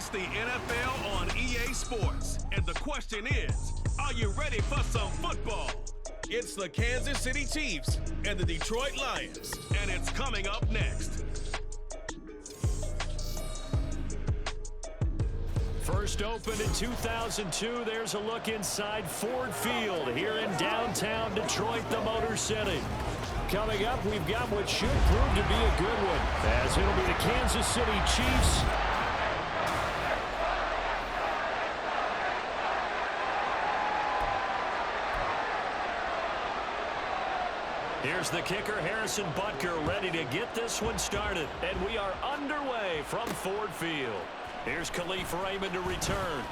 It's the NFL on EA Sports. And the question is, are you ready for some football? It's the Kansas City Chiefs and the Detroit Lions. And it's coming up next. First opened in 2002, there's a look inside Ford Field here in downtown Detroit, the Motor City. Coming up, we've got what should prove to be a good one, as it'll be the Kansas City Chiefs Here's the kicker, Harrison Butker, ready to get this one started. And we are underway from Ford Field. Here's Khalif Raymond to return.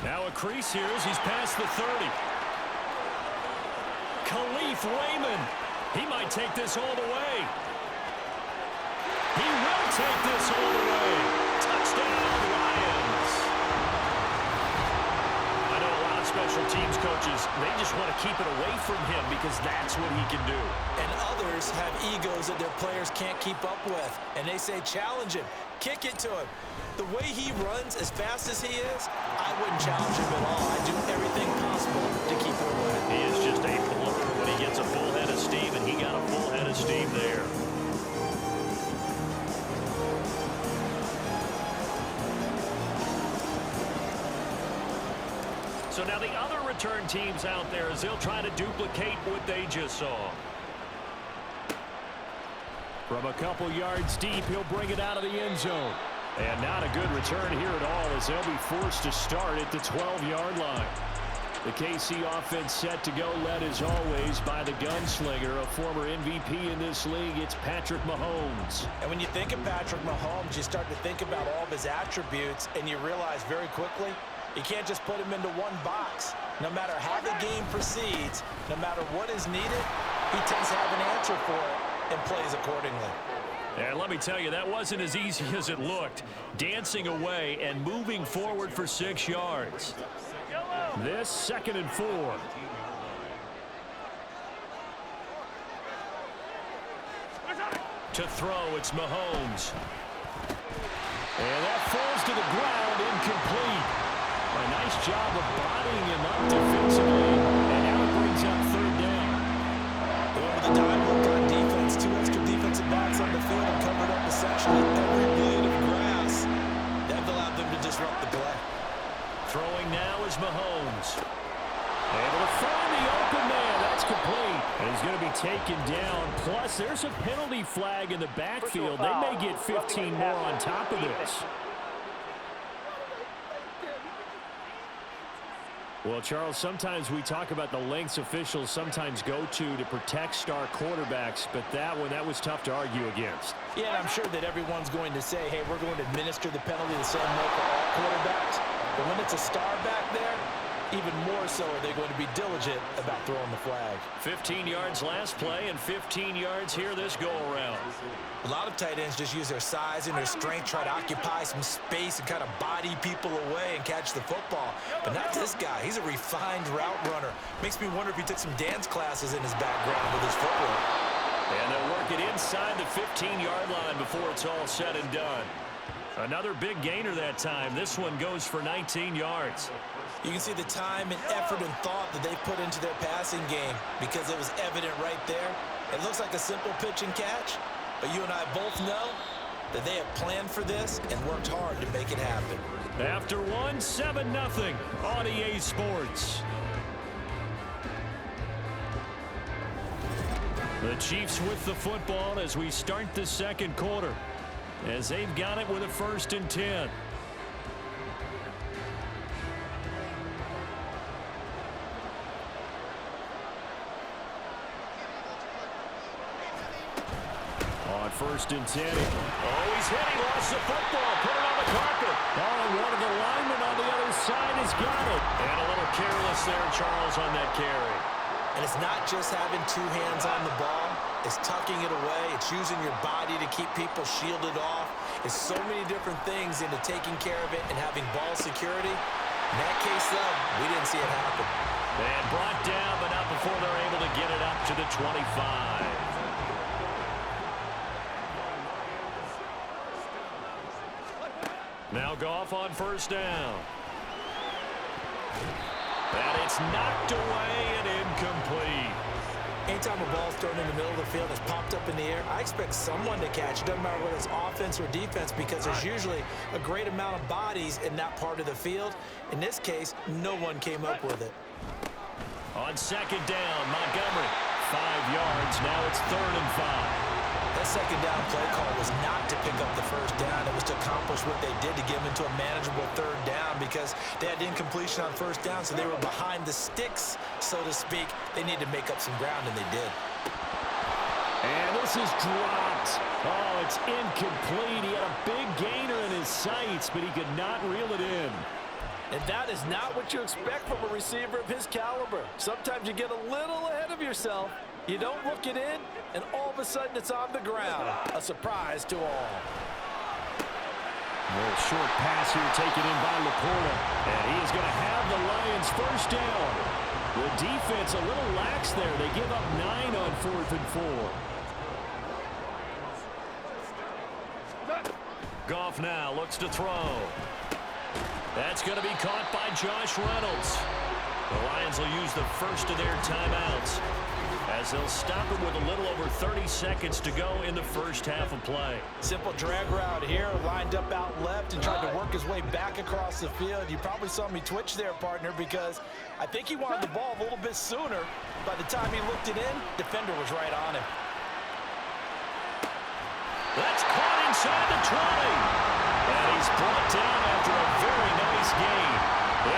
Now a crease here as he's past the 30. Khalif Raymond. He might take this all the way. He will take this all the way. Touchdown, Lions. I know a lot of special teams coaches, they just want to keep it away from him because that's what he can do. And others have egos that their players can't keep up with. And they say, challenge him. Kick it to him. The way he runs as fast as he is, I wouldn't challenge him at all. I'd do everything possible to keep it away. He is just a blur when he gets a full head of steam, and he got a full head of steam there. So now the other return teams out there as they'll try to duplicate what they just saw. From a couple yards deep, he'll bring it out of the end zone. And not a good return here at all as they'll be forced to start at the 12-yard line. The KC offense set to go, led as always by the gunslinger, a former MVP in this league. It's Patrick Mahomes. And when you think of Patrick Mahomes, you start to think about all of his attributes, and you realize very quickly you can't just put him into one box. No matter how the game proceeds, no matter what is needed, he tends to have an answer for it and plays accordingly. And let me tell you, that wasn't as easy as it looked. Dancing away and moving forward for 6 yards. This 2nd and 4. To throw, it's Mahomes. And that falls to the ground, incomplete. A nice job of bodying him up defensively. And now it brings up 3rd down. Over the dime look on defense, 2 extra defensive backs on the field and covered up essentially every blade of grass. That allowed them to disrupt the play. Throwing now is Mahomes. Able to find the open man. That's complete. And he's going to be taken down. Plus, there's a penalty flag in the backfield. They may get 15 more on top of this. Well, Charles, sometimes we talk about the lengths officials sometimes go to protect star quarterbacks, but that was tough to argue against. Yeah, and I'm sure that everyone's going to say, hey, we're going to administer the penalty the same way for all quarterbacks. But when it's a star back there, even more so are they going to be diligent about throwing the flag. 15 yards last play and 15 yards here this go-around. A lot of tight ends just use their size and their strength, try to occupy some space and kind of body people away and catch the football. But not this guy. He's a refined route runner. Makes me wonder if he took some dance classes in his background with his footwork. And they'll work it inside the 15-yard line before it's all said and done. Another big gainer that time. This one goes for 19 yards. You can see the time and effort and thought that they put into their passing game because it was evident right there. It looks like a simple pitch and catch, but you and I both know that they have planned for this and worked hard to make it happen. After one, 7-0 on EA Sports. The Chiefs with the football as we start the 2nd quarter, as they've got it with a 1st and 10. On 1st and 10. Oh, he's hit. He lost the football. Put it on the carpet. Oh, and one of the linemen on the other side has got it. And a little careless there, Charles, on that carry. And it's not just having 2 hands on the ball. It's tucking it away. It's using your body to keep people shielded off. It's so many different things into taking care of it and having ball security. In that case, though, we didn't see it happen. And brought down, but not before they're able to get it up to the 25. Now Goff on first down. And it's knocked away and incomplete. Anytime a ball's thrown in the middle of the field, it's popped up in the air, I expect someone to catch it. Doesn't matter whether it's offense or defense, because there's usually a great amount of bodies in that part of the field. In this case, no one came up with it. On second down, Montgomery. 5 yards. Now it's 3rd and 5. That second down play call was not to pick up the first down. It was to accomplish what they did to get them into a manageable 3rd down, because they had incompletion on first down, so they were behind the sticks, so to speak. They needed to make up some ground, and they did. And this is dropped. Oh, it's incomplete. He had a big gainer in his sights, but he could not reel it in. And that is not what you expect from a receiver of his caliber. Sometimes you get a little ahead of yourself. You don't look it in, and all of a sudden it's on the ground. A surprise to all. A short pass here taken in by Laporta. And he is going to have the Lions first down. The defense a little lax there. They give up 9 on 4th and 4. Goff now looks to throw. That's going to be caught by Josh Reynolds. The Lions will use the first of their timeouts, as they'll stop it with a little over 30 seconds to go in the first half of play. Simple drag route here, lined up out left and tried to work his way back across the field. You probably saw me twitch there, partner, because I think he wanted the ball a little bit sooner. By the time he looked it in, defender was right on him. That's caught inside the 20. And he's brought down after a very nice gain.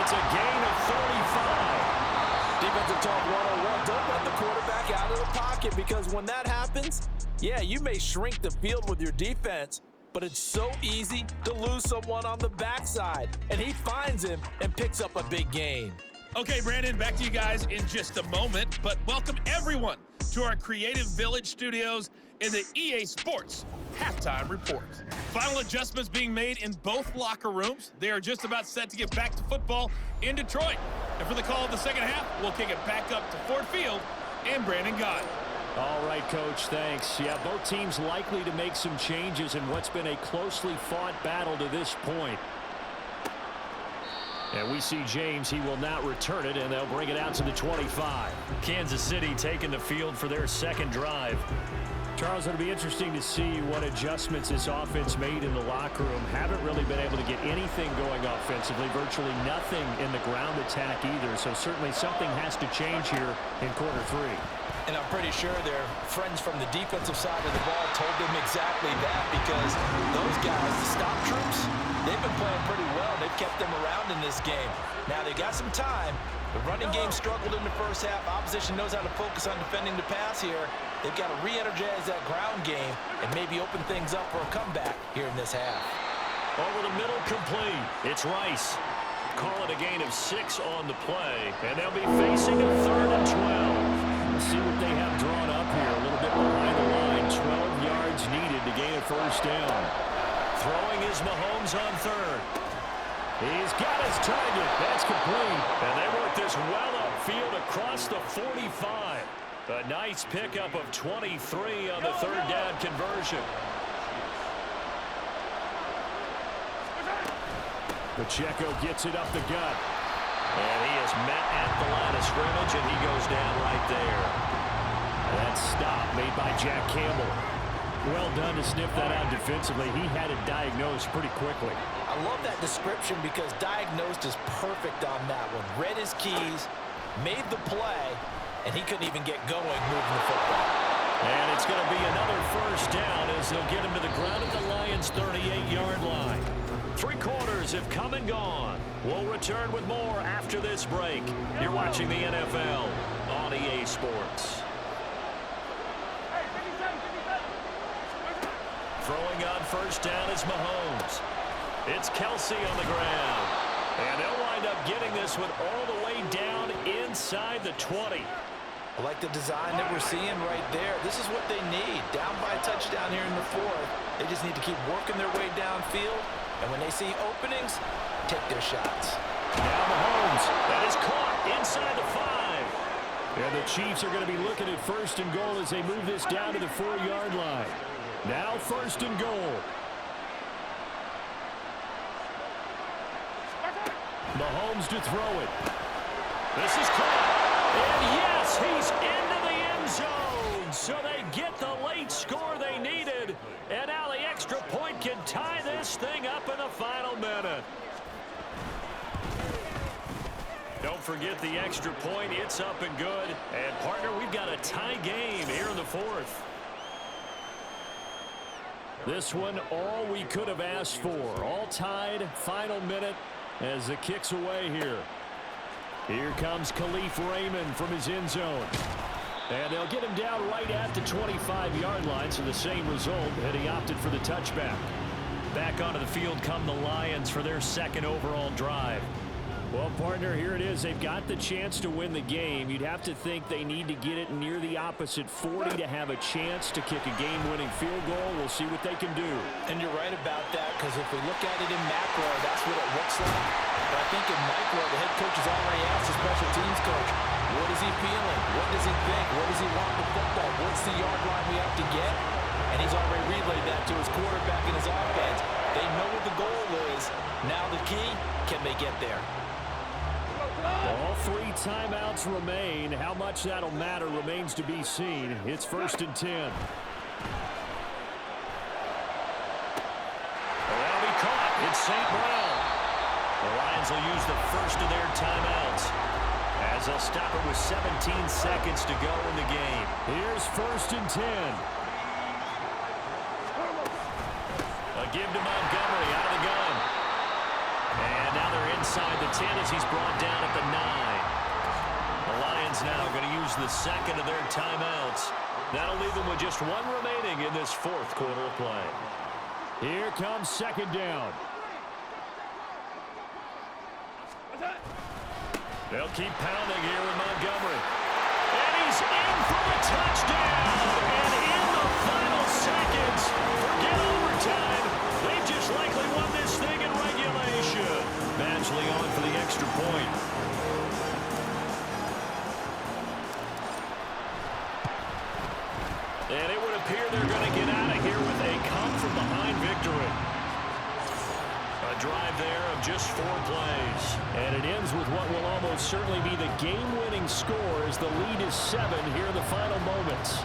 It's a gain of 35. Defensive talk 101. Don't let the quarterback out of the pocket, because when that happens, yeah, you may shrink the field with your defense, but it's so easy to lose someone on the backside. And he finds him and picks up a big gain. Okay, Brandon, back to you guys in just a moment, but welcome everyone to our Creative Village studios in the EA Sports Halftime Report. Final adjustments being made in both locker rooms. They are just about set to get back to football in Detroit. And for the call of the second half, we'll kick it back up to Ford Field and Brandon Gott. All right, Coach, thanks. Yeah, both teams likely to make some changes in what's been a closely fought battle to this point. And we see James. He will not return it, and they'll bring it out to the 25. Kansas City taking the field for their second drive. Charles, it'll be interesting to see what adjustments this offense made in the locker room. Haven't really been able to get anything going offensively, virtually nothing in the ground attack either. So certainly something has to change here in quarter 3. And I'm pretty sure their friends from the defensive side of the ball told them exactly that, because those guys, the stop troops, they've been playing pretty well. They've kept them around in this game. Now they got some time. The running game struggled in the first half. Opposition knows how to focus on defending the pass here. They've got to re-energize that ground game and maybe open things up for a comeback here in this half. Over the middle, complete. It's Rice. Call it a gain of 6 on the play, and they'll be facing a 3rd and 12. Let's see what they have drawn up here. A little bit behind the line. 12 yards needed to gain a first down. Throwing is Mahomes on 3rd. He's got his target. That's complete. And they work this well upfield across the 45. A nice pickup of 23 on the 3rd down conversion. Pacheco gets it up the gut. And he is met at the line of scrimmage, and he goes down right there. That stop made by Jack Campbell. Well done to sniff that out defensively. He had it diagnosed pretty quickly. I love that description, because diagnosed is perfect on that one. Read his keys, made the play, and he couldn't even get going moving the football. And it's going to be another first down as they'll get him to the ground at the Lions' 38-yard line. 3 quarters have come and gone. We'll return with more after this break. You're watching the NFL on EA Sports. Throwing on first down is Mahomes. It's Kelsey on the ground. And they'll wind up getting this one all the way down inside the 20. I like the design that we're seeing right there. This is what they need. Down by a touchdown here in the 4th. They just need to keep working their way downfield. And when they see openings, take their shots. Now Mahomes. That is caught inside the 5. And the Chiefs are going to be looking at 1st and goal as they move this down to the 4-yard line. Now 1st and goal. Mahomes to throw it. This is caught. And yes, he's into the end zone. So they get the late score they needed. And now the extra point can tie this thing up in the final minute. Don't forget the extra point. It's up and good. And, partner, we've got a tie game here in the fourth. This one, all we could have asked for. All tied, final minute as the kick's away here. Here comes Khalif Raymond from his end zone. And they'll get him down right at the 25-yard line, so the same result, and he opted for the touchback. Back onto the field come the Lions for their second overall drive. Well, partner, here it is. They've got the chance to win the game. You'd have to think they need to get it near the opposite 40 to have a chance to kick a game-winning field goal. We'll see what they can do. And you're right about that, because if we look at it in macro, that's what it looks like. But I think in micro, the head coach has already asked the special teams coach, what is he feeling? What does he think? What does he want with football? What's the yard line we have to get? And he's already relayed that to his quarterback and his offense. They know what the goal is. Now the key, can they get there? All three timeouts remain. How much that'll matter remains to be seen. It's 1st and 10. That'll be caught. It's St. Brown. The Lions will use the first of their timeouts as they'll stop it with 17 seconds to go in the game. Here's 1st and 10. A give to Montgomery out of the gun. And now they're inside the 10 as he's brought down at the 9. The Lions now going to use the second of their timeouts. That'll leave them with just one remaining in this fourth quarter of play. Here comes 2nd down. They'll keep pounding here with Montgomery. And he's in for the touchdown. And in the final seconds, forget overtime. They just likely won this thing in regulation. Badgley on for the extra point. And it would appear they're going to get out of here with a come-from-behind victory. A drive there of just 4 plays. And it ends with what will almost certainly be the game-winning score as the lead is 7 here in the final moments.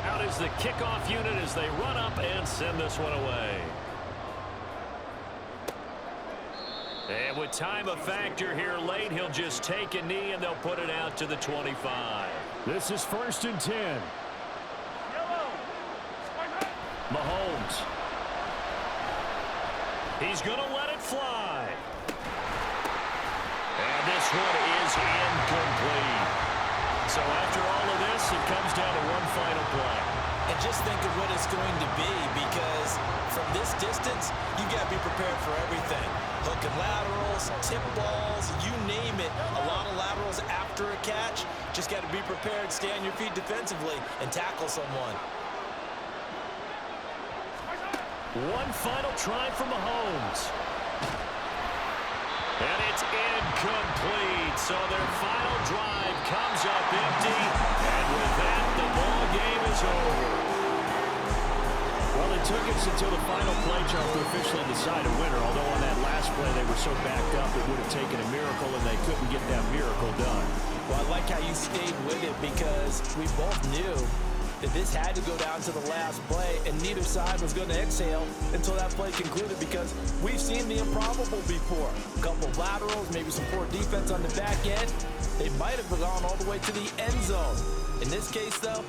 Out is the kickoff unit as they run up and send this one away. And with time a factor here late, he'll just take a knee and they'll put it out to the 25. This is 1st and 10. Mahomes. He's going to let it fly. And this one is incomplete. So after all of this, it comes down to one final play. And just think of what it's going to be, because from this distance, you've got to be prepared for everything. Hook and laterals, tip balls, you name it. A lot of laterals after a catch. Just got to be prepared, stay on your feet defensively, and tackle someone. One final try from Mahomes. And it's incomplete. So their final drive comes up empty. And with that, the ball game is over. Well, it took us until the final play, Chuck, to officially decide a winner. Although on that last play, they were so backed up, it would have taken a miracle, and they couldn't get that miracle done. Well, I like how you stayed with it, because we both knew that this had to go down to the last play, and neither side was going to exhale until that play concluded, because we've seen the improbable before. A couple of laterals, maybe some poor defense on the back end. They might have gone all the way to the end zone. In this case, though,